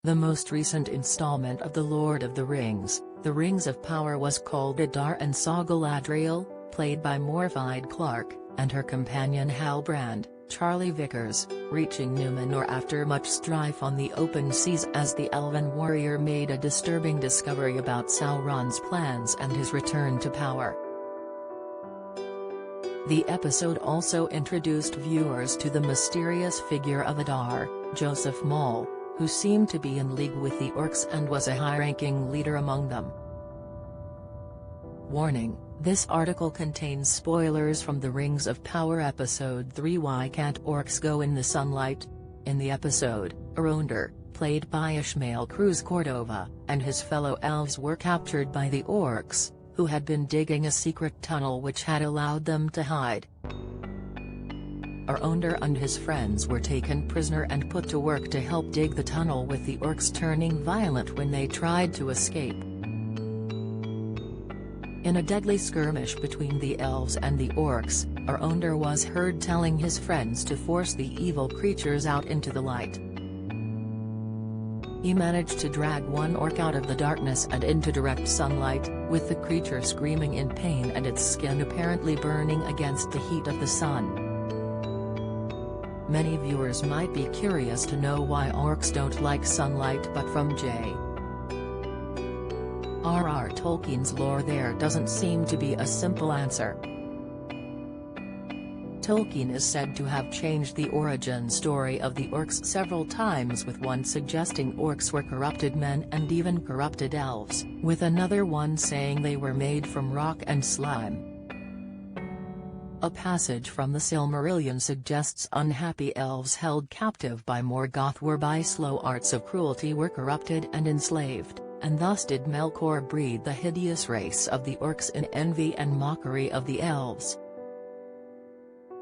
The most recent installment of The Lord of the Rings, The Rings of Power, was called Adar and saw Galadriel, played by Morfydd Clark, and her companion Halbrand, Charlie Vickers, reaching Numenor after much strife on the open seas as the elven warrior made a disturbing discovery about Sauron's plans and his return to power. The episode also introduced viewers to the mysterious figure of Adar, Joseph Maul, who seemed to be in league with the orcs and was a high-ranking leader among them. Warning: this article contains spoilers from the Rings of Power Episode 3 Why Can't Orcs Go in the Sunlight? In the episode, Arondir, played by Ishmael Cruz Cordova, and his fellow elves were captured by the orcs, who had been digging a secret tunnel which had allowed them to hide. Arondir and his friends were taken prisoner and put to work to help dig the tunnel, with the orcs turning violent when they tried to escape. In a deadly skirmish between the elves and the orcs, Arondir was heard telling his friends to force the evil creatures out into the light. He managed to drag one orc out of the darkness and into direct sunlight, with the creature screaming in pain and its skin apparently burning against the heat of the sun. Many viewers might be curious to know why orcs don't like sunlight, but from J.R.R. Tolkien's lore there doesn't seem to be a simple answer. Tolkien is said to have changed the origin story of the orcs several times, with one suggesting orcs were corrupted men and even corrupted elves, with another one saying they were made from rock and slime. A passage from the Silmarillion suggests unhappy elves held captive by Morgoth were by slow arts of cruelty were corrupted and enslaved, and thus did Melkor breed the hideous race of the orcs in envy and mockery of the elves.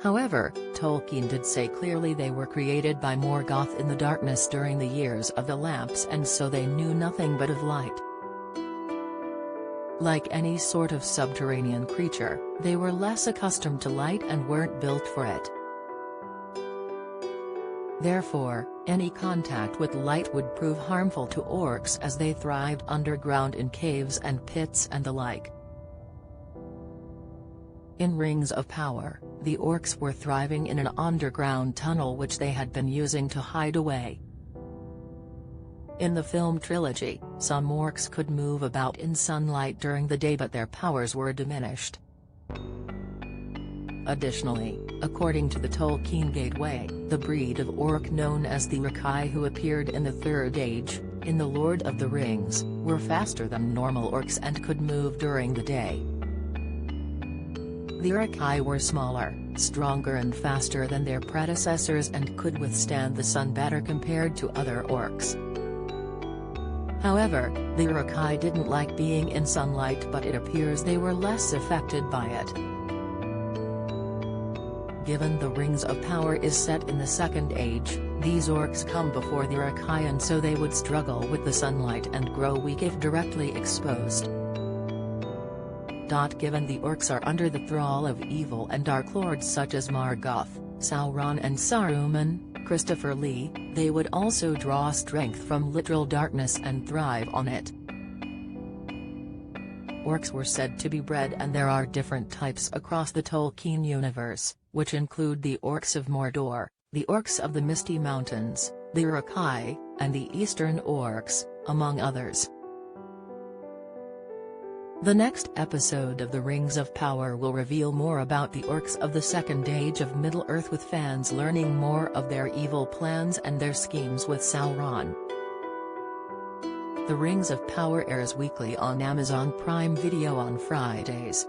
However, Tolkien did say clearly they were created by Morgoth in the darkness during the years of the lamps, and so they knew nothing but of light. Like any sort of subterranean creature, they were less accustomed to light and weren't built for it. Therefore, any contact with light would prove harmful to orcs, as they thrived underground in caves and pits and the like. In Rings of Power, the orcs were thriving in an underground tunnel which they had been using to hide away. In the film trilogy, some orcs could move about in sunlight during the day, but their powers were diminished. Additionally, according to the Tolkien Gateway, the breed of orc known as the Uruk-hai, who appeared in the Third Age, in The Lord of the Rings, were faster than normal orcs and could move during the day. The Uruk-hai were smaller, stronger and faster than their predecessors and could withstand the sun better compared to other orcs. However, the Uruk-hai didn't like being in sunlight, but it appears they were less affected by it. Given the Rings of Power is set in the Second Age, these orcs come before the Uruk-hai, and so they would struggle with the sunlight and grow weak if directly exposed. Given the orcs are under the thrall of evil and dark lords such as Morgoth, Sauron and Saruman, Christopher Lee, they would also draw strength from literal darkness and thrive on it. Orcs were said to be bred, and there are different types across the Tolkien universe, which include the orcs of Mordor, the orcs of the Misty Mountains, the Uruk-hai, and the Eastern orcs, among others. The next episode of The Rings of Power will reveal more about the orcs of the Second Age of Middle-earth, with fans learning more of their evil plans and their schemes with Sauron. The Rings of Power airs weekly on Amazon Prime Video on Fridays.